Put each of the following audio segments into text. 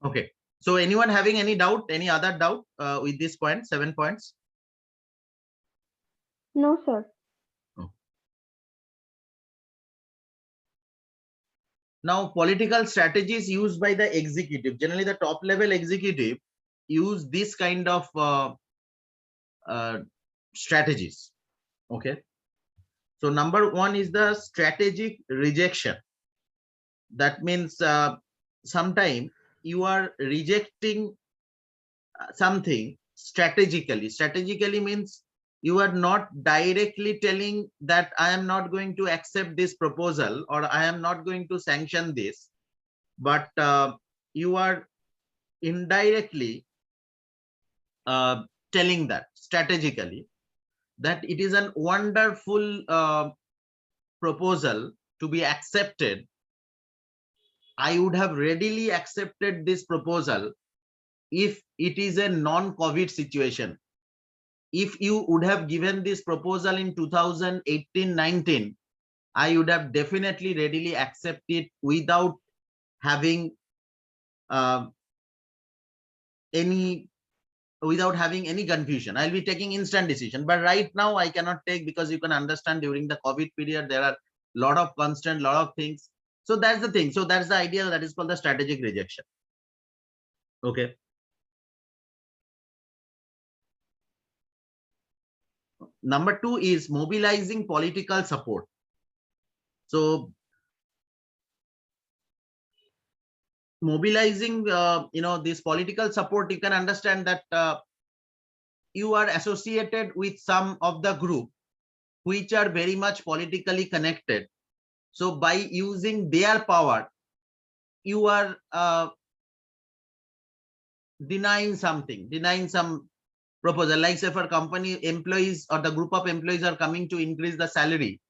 Okay. So anyone having any doubt, any other doubt with this point, 7 points? No, sir. Oh. Now, political strategies used by the executive. Generally, the top level executive use this kind of strategies. Okay. So number one is the strategic rejection. That means sometime you are rejecting something strategically. Strategically means you are not directly telling that I am not going to accept this proposal or I am not going to sanction this, but you are indirectly telling that strategically that it is a wonderful proposal to be accepted. I would have readily accepted this proposal if it is a non-COVID situation. If you would have given this proposal in 2018-19, I would have definitely readily accepted without having any confusion. I'll be taking instant decision. But right now I cannot take, because you can understand during the COVID period there are a lot of constant, lot of things. So that's the thing. So that's the idea, that is called the strategic rejection. Okay. Number two is mobilizing political support. So mobilizing this political support, you can understand that you are associated with some of the group which are very much politically connected. So by using their power, you are denying some proposal. Like say for company employees or the group of employees are coming to increase the salary,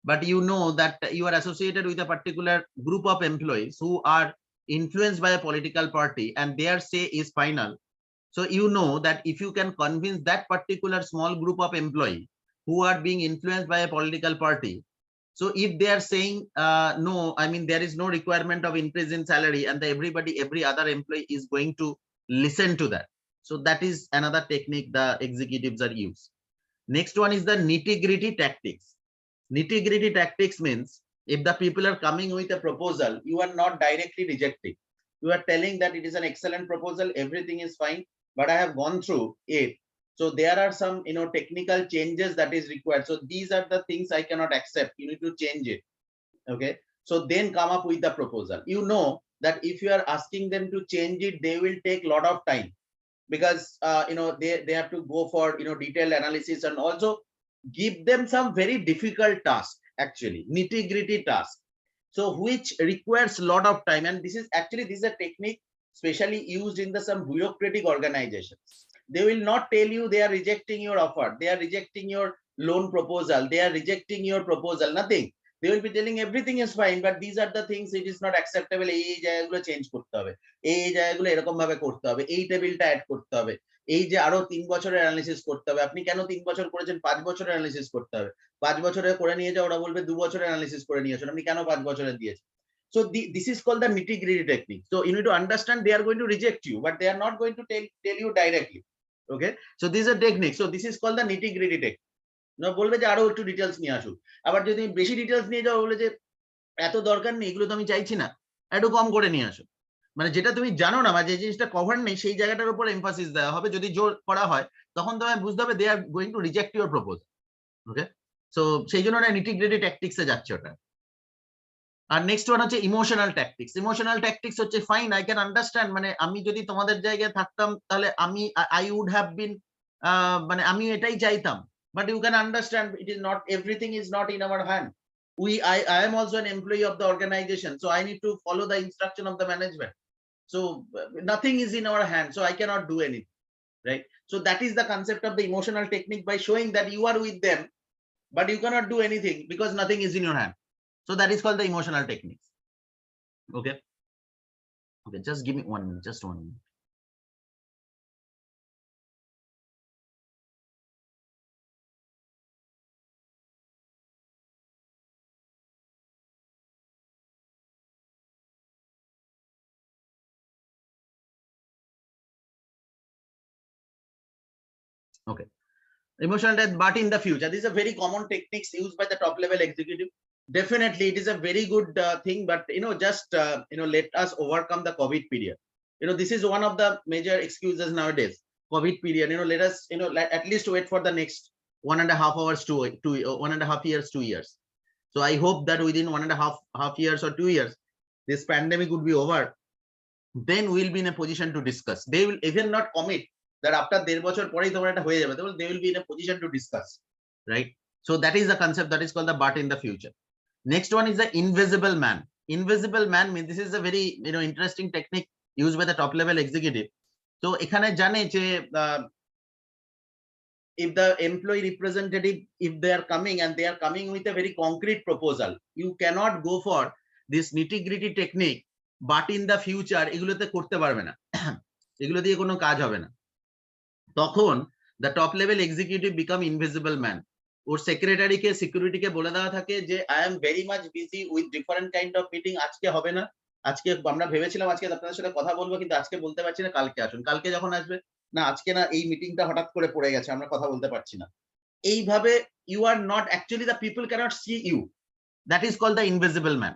but you know that you are associated with a particular group of employees who are influenced by a political party and their say is final. So you know that if you can convince that particular small group of employees who are being influenced by a political party, so if they are saying no, I mean there is no requirement of increase in salary, and every other employee is going to listen to that. So that is another technique the executives are used. Next one is the nitty-gritty tactics. Nitty-gritty tactics means if the people are coming with a proposal, you are not directly rejecting. You are telling that it is an excellent proposal, everything is fine, but I have gone through it. So there are some technical changes that is required. So these are the things I cannot accept. You need to change it. Okay. So then come up with the proposal. You know that if you are asking them to change it, they will take a lot of time, because they have to go for detailed analysis, and also give them some very difficult task, actually nitty-gritty task, so which requires a lot of time. And this is a technique specially used in some bureaucratic organizations. They will not tell you they are rejecting your offer, they are rejecting your loan proposal, they are rejecting your proposal, nothing. They will be telling everything is fine, but these are the things it is not acceptable, এই জায়গাগুলো change করতে হবে, এই জায়গাগুলো এরকম ভাবে করতে হবে, এই টেবিলটা অ্যাড করতে হবে, এই যে আরো 3 বছরের অ্যানালিসিস করতে হবে, আপনি কেন 3 বছর করেছেন, 5 বছরের অ্যানালিসিস করতে হবে, 5 বছরের করে নিয়ে যাও, ওরা বলবে 2 বছরের অ্যানালিসিস করে নিয়ে আসুন, আপনি কেন 5 বছরের দিয়েছেন। So this is called the nitty-gritty technique. So you need to understand they are going to reject you, but they are not going to tell you directly. Okay, so this is a technique. So this is called the nitty-gritty technique. না বলবে যে আরো একটু details নিয়ে আসুক, আবার যদি বেশি ডিটেলস নিয়ে যাও বলে যে এত দরকার নেই, এগুলো তো আমি চাইছি না, একটু কম করে নিয়ে আসো। মানে যেটা তুমি জানো না বা যে জিনিসটা কভার নেই সেই জায়গাটার উপর এমফাসিস দেওয়া হবে। যদি জোর করা হয় তখন তোমায় বুঝতে হবে they are going to reject your proposal. Okay, so সেই জন্য ওটা নিটি-গ্রিটি ট্যাকটিক্সে যাচ্ছে ওটা। আর নেক্সট ওয়ান হচ্ছে ইমোশনাল ট্যাকটিক্স। ইমোশনাল ট্যাকটিক্স হচ্ছে ফাইন, আই ক্যান আন্ডারস্ট্যান্ড, মানে আমি যদি তোমাদের জায়গায় থাকতাম তাহলে আই উড হ্যাভ বিন, মানে আমি এটাই চাইতাম, but you can understand it is not, everything is not in our hand. I am also an employee of the organization, so I need to follow the instruction of the management. So nothing is in our hand, so I cannot do anything, right? So that is the concept of the emotional technique, by showing that you are with them but you cannot do anything because nothing is in your hand. So that is called the emotional techniques. Okay, just give me 1 minute, just 1 minute. Okay. Emotional death, but in the future. This is a very common techniques used by the top level executive. Definitely, it is a very good thing, but just let us overcome the COVID period. This is one of the major excuses nowadays. COVID period. Let us at least wait for the next 1.5 hours to 1.5 years, 2 years. So I hope that within 1.5 years or 2 years, this pandemic would be over. Then we'll be in a position to discuss. They will even not commit that after 1.5 বছর পরেই তোমার এটা হয়ে যাবে, they will be in a position to discuss, right? So that is the concept that is called the but in the future. Next one is the invisible man. Invisible man means this is a very interesting technique used by the top level executive. So এখানে জানে যে if the employee representative, if they are coming and they are coming with a very concrete proposal, you cannot go for this nitty-gritty technique but in the future এগুলোতে করতে পারবে না, এগুলো দিয়ে কোনো কাজ হবে না। তখন the top level executive become invisible man. Or secretary K security কে বলে দেওয়া থাকে যে I am very much busy with different kind of meeting, আজকে হবে না, আজকে আমরা ভেবেছিলাম আজকে আপনাদের সাথে কথা বলবো কিন্তু আজকে বলতে পারছি না, কালকে আসুন। কালকে যখন আসবে, না আজকে না, এই মিটিংটা হঠাৎ করে পড়ে গেছে, আমরা কথা বলতে পারছি না। এইভাবে you are not actually, the people cannot see you, that is called the invisible man.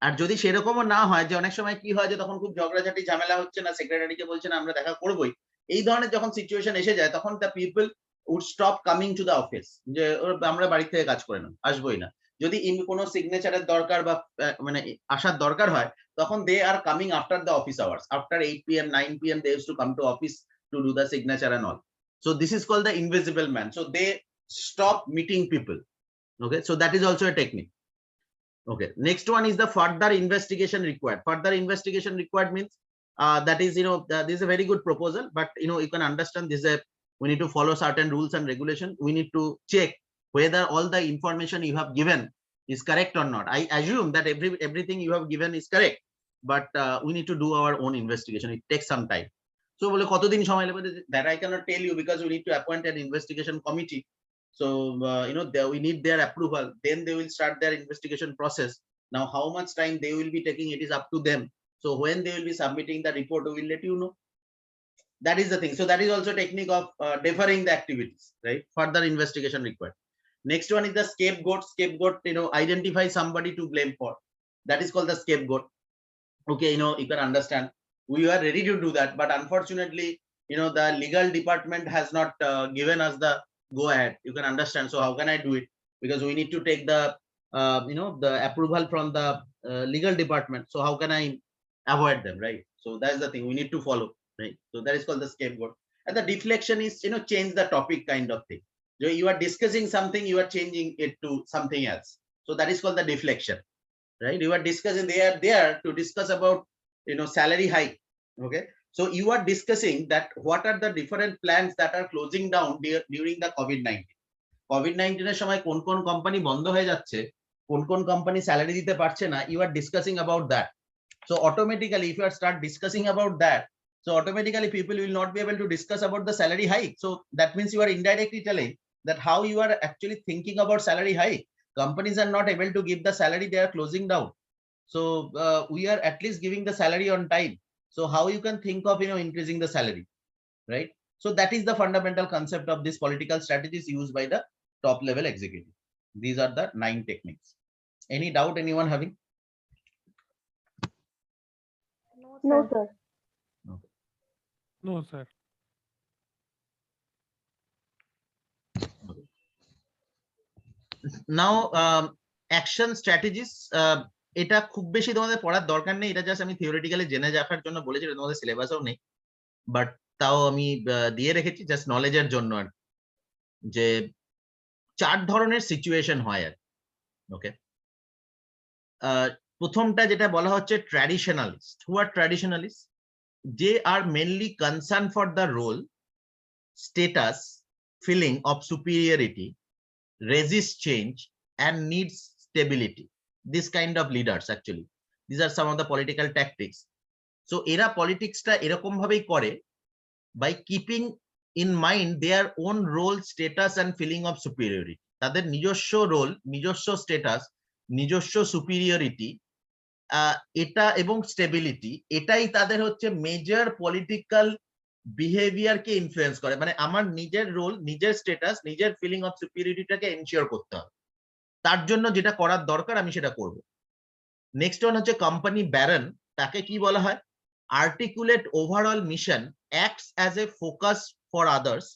আর যদি সেরকমও না হয়, যে অনেক সময় কি হয় যে তখন খুব ঝগড়াঝাটি ঝামেলা হচ্ছে না, সেক্রেটারিকে বলছে না আমরা দেখা করবোই, এই ধরনের যখন সিচুয়েশন এসে যায়, তখন the people would stop coming to the office, যে আমরা বাড়ি থেকে কাজ করে না, আসবোই না। যদি কোনো সিগনেচারের দরকার বা মানে আসার দরকার হয়, তখন they are coming after the office hours, after 8 PM 9 PM they used to come to office to do the signature and all. So this is called the invisible man. So they stop meeting people. Okay, so that is also a technique. Okay, next one is the further investigation required. Further investigation required means that is this is a very good proposal, but you can understand this is a, we need to follow certain rules and regulations. We need to check whether all the information you have given is correct or not. I assume that everything you have given is correct, but we need to do our own investigation. It takes some time. So bole kotodin shomoy lagbe, that I cannot tell you, because we need to appoint an investigation committee. So we need their approval, then they will start their investigation process. Now how much time they will be taking, it is up to them. So when they will be submitting the report, we will let you know. That is the thing. So that is also a technique of deferring the activities, right? Further investigation required. Next one is the scapegoat. Scapegoat, identify somebody to blame for. That is called the scapegoat. Okay, you can understand, we are ready to do that, but unfortunately the legal department has not given us the go ahead. You can understand. So how can I do it? Because we need to take the the approval from the legal department. So how can I avoid them, right? So that's the thing we need to follow, right? So that is called the scapegoat. And the deflection is change the topic kind of thing. You are discussing something, you are changing it to something else. So that is called the deflection, right? You are discussing, they are there to discuss about salary hike. Okay, so you are discussing that what are the different plans that are closing down during the COVID-19 এর সময় কোন কোন company বন্ধ হয়ে যাচ্ছে, কোন কোন company salary দিতে পারছে না, you are discussing about that. So automatically if you are start discussing about that, so automatically people will not be able to discuss about the salary hike. So that means you are indirectly telling that how you are actually thinking about salary hike. Companies are not able to give the salary, they are closing down. So we are at least giving the salary on time. So how you can think of increasing the salary, right? So that is the fundamental concept of this political strategies used by the top level executive. These are the 9 techniques. Any doubt anyone having? No, sir. Okay. No, sir. Now action strategies, এটা খুব বেশি তোমাদের পড়ার দরকার নেই, এটা just আমি theoretically জেনে রাখার জন্য বলেছি, এটা তোমাদের সিলেবাসও নেই, বাট তাও আমি দিয়ে রেখেছি জাস্ট নলেজের জন্য, আর যে 4 ধরনের সিচুয়েশন হয় আর। ওকে, প্রথমটা যেটা বলা হচ্ছে ট্র্যাডিশনালিস্ট। হু আর ট্র্যাডিশনালিস্ট? they are mainly concerned for the role, status, feeling of superiority, resist change and needs stability. This kind of leaders, actually these are some of the political tactics. So era politics ta erokom bhabei kore by keeping in mind their own role, status and feeling of superiority. তাদের নিজস্ব role, নিজস্ব status, নিজস্ব superiority, এটা এবং stability, এটাই তাদের হচ্ছে major political বিহেভিয়ারকে influence করে, মানে আমার নিজের রোল, নিজের স্ট্যাটাস, নিজের ফিলিং অফ সুপিরিয়রিটিটাকে এনশিওর করতে হবে। তার জন্য যেটা করার দরকার আমি সেটা করব। নেক্সট ওয়ান হচ্ছে কোম্পানি ব্যারন। তাকে কি বলা হয়? Articulate overall mission, acts as a focus for others,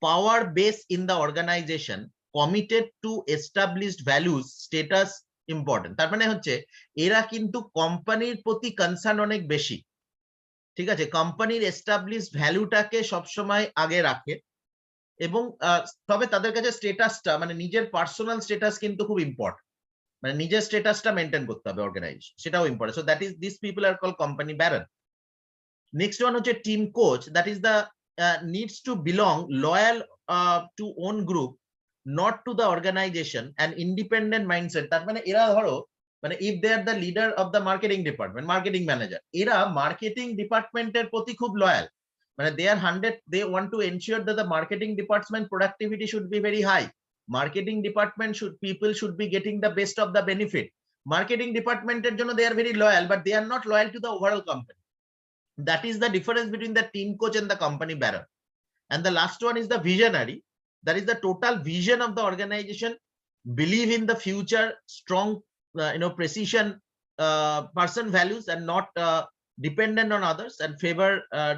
power base in the organization, committed to established values, status important. তার মানে হচ্ছে এরা কিন্তু কোম্পানির প্রতি কনসার্ন অনেক বেশি, ঠিক আছে, কোম্পানির এস্টাবলিশড ভ্যালুটাকে সবসময় আগে রাখে, এবং তবে তাদের কাছে স্ট্যাটাসটা মানে নিজের পার্সোনাল স্ট্যাটাস কিন্তু খুব ইম্পর্টেন্ট, মানে নিজের স্ট্যাটাসটা মেনটেন করতে হবে অর্গানাইজেশন, সেটাও important. So that is, this people are called company baron. Next one হচ্ছে team coach, that is the needs to belong loyal to own group, not to the organisation, and independent mindset. তার মানে এরা ধরো, মানে if they are the leader of the marketing department, marketing manager, এরা marketing ডিপার্টমেন্টের প্রতি খুব loyal, মানে they are 100, they want to ensure that the marketing department productivity should be very high, marketing department people should be getting the best of the benefit, marketing department এর জন্য they are very loyal, but they are not loyal to the overall company. That is the difference between the team coach and the company baron. And the last one is the visionary, that is the total vision of the organization, believe in the future, strong precision person values, and not dependent on others, and favor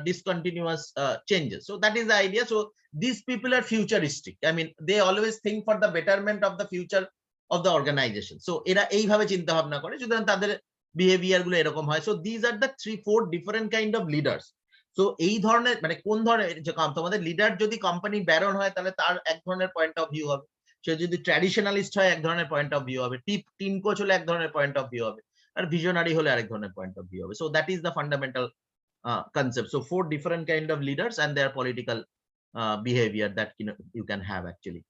discontinuous changes. So that is the idea. So these people are futuristic, I mean they always think for the betterment of the future of the organization. So এরা এইভাবে চিন্তা ভাবনা করে, সুতরাং তাদের behaviour গুলো এরকম হয়। So these are the 3-4 different kind of leaders. So এই ধরনের মানে কোন ধরনের, যে তোমাদের লিডার যদি কোম্পানি ব্যারন হয় তাহলে তার এক ধরনের পয়েন্ট অফ ভিউ হবে, সে যদি ট্র্যাডিশনালিস্ট হয় এক ধরনের পয়েন্ট অফ ভিউ হবে, টিম কোচ হলে এক ধরনের পয়েন্ট অফ ভিউ হবে, আর ভিশনারি হলে আরেক ধরনের পয়েন্ট অফ ভিউ হবে। So that is the fundamental concept. So 4 different kind of leaders and their political behavior that you can have actually.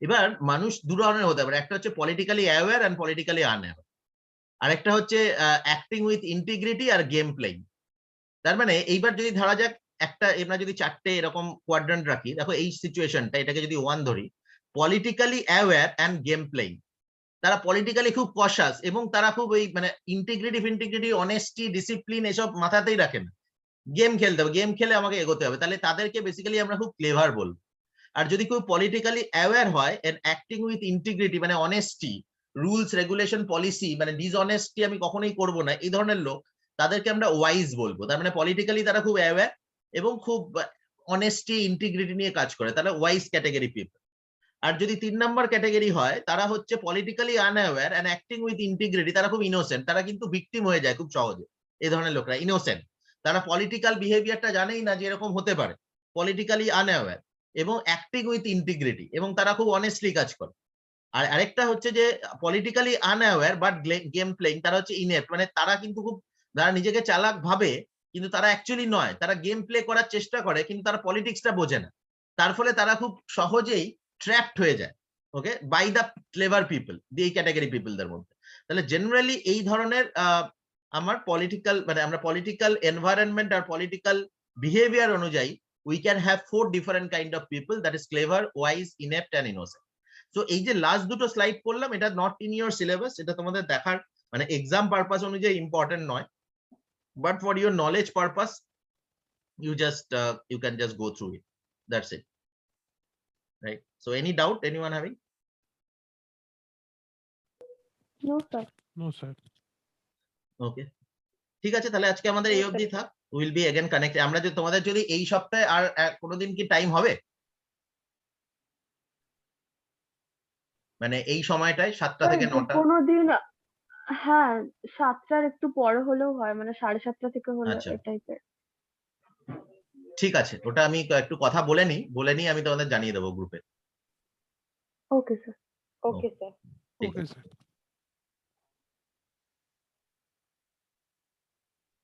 এবার মানুষ দু ধরনের হতে পারে, একটা হচ্ছে politically aware and politically unaware, আর একটা হচ্ছে অ্যাক্টিং উইথ ইন্টিগ্রিটি আর গেম প্লেইং। তার মানে এইবার যদি ধরা যাক একটা, আমরা যদি 4টে এরকম কোয়াড্রান্ট রাখি, দেখো এই সিচুয়েশনটা, এটাকে যদি 1 ধরি, politically aware and game playing, তারা পলিটিক্যালি খুব কশাস এবং তারা খুব ওই মানে ইন্টিগ্রিটি, অনেস্টি, ডিসিপ্লিন এসব মাথাতেই রাখেন, গেম খেলতে হবে, গেম খেলে আমাকে এগোতে হবে, তাহলে তাদেরকে বেসিক্যালি আমরা খুব ক্লেভার বলবো। আর যদি কেউ পলিটিক্যালি অ্যাওয়্যার হয় এন্ড অ্যাক্টিং উইথ ইন্টিগ্রিটি, মানে অনেস্টি, রুলস রেগুলেশন পলিসি, মানে ডিসঅনেস্টি আমি কখনোই করবো না, এই ধরনের লোক, তাদেরকে আমরা ওয়াইজ বলবো। তার মানে পলিটিক্যালি তারা খুব অ্যাওয়্যার এবং খুব অনেস্টি, ইন্টিগ্রিটি নিয়ে কাজ করে, তাহলে ওয়াইজ ক্যাটাগরি পিপল। আর যদি 3 নম্বর ক্যাটাগরি হয়, তারা হচ্ছে politically unaware and acting with integrity, তারা খুব ইনোসেন্ট, তারা কিন্তু ভিকটিম হয়ে যায় খুব সহজে। এই ধরনের লোকরা ইনোসেন্ট, তারা পলিটিক্যাল বিহেভিয়ারটা জানেই না যে এরকম হতে পারে, পলিটিক্যালি আনঅ্যাওয়্যার এবং অ্যাক্টিং উইথ ইন্টিগ্রিটি, এবং তারা খুব অনেস্টলি কাজ করে। আর আরেকটা হচ্ছে যে পলিটিক্যালি আনঅ্যাওয়্যার বাট গেম প্লেইং, তারা হচ্ছে ইনেপ্ট, মানে তারা কিন্তু খুব, যারা নিজেকে চালাক ভাবে কিন্তু তারা অ্যাকচুয়ালি নয়, তারা গেম প্লে করার চেষ্টা করে কিন্তু তারা পলিটিক্সটা বোঝে না, তার ফলে তারা খুব সহজেই ট্র্যাপড হয়ে যায়, ওকে, বাই দ্য ক্লেভার পিপল, এই ক্যাটাগরি পিপলদের মধ্যে। তাহলে জেনারেলি এই ধরনের আমার পলিটিক্যাল, মানে আমরা পলিটিক্যাল এনভায়রনমেন্ট আর পলিটিক্যাল বিহেভিয়ার অনুযায়ী we can have 4 different kind of people, that is clever, wise, inept and innocent. So এই যে লাস্ট দুটো স্লাইড করলাম, এটা নট ইন ইউর সিলেবাস, এটা তোমাদের দেখার মানে এক্সাম পারপাস অনুযায়ী ইম্পর্টেন্ট নয়, but for your knowledge purpose you can just go through it, that's it, right? So any doubt, anyone having? No, sir. No, sir. Okay, ঠিক আছে, তাহলে আজকে আমাদের এই অবধি থাক, উইল বি এগেন কানেক্টেড। আমরা যে তোমাদের যদি এই সপ্তাহে আর কোনোদিন কি টাইম হবে, মানে এই সময়টায় 7টা থেকে 9টা? কোনোদিন, হ্যাঁ 7টার একটু পরে হলেও হয়, মানে 7:30 থেকে হলে আচ্ছা। এই টাইপের। ঠিক আছে, ওটা আমি একটু কথা বলে নিই, আমি তোমাদের জানিয়ে দেবো গ্রুপে। Okay sir. Okay sir. Okay, sir.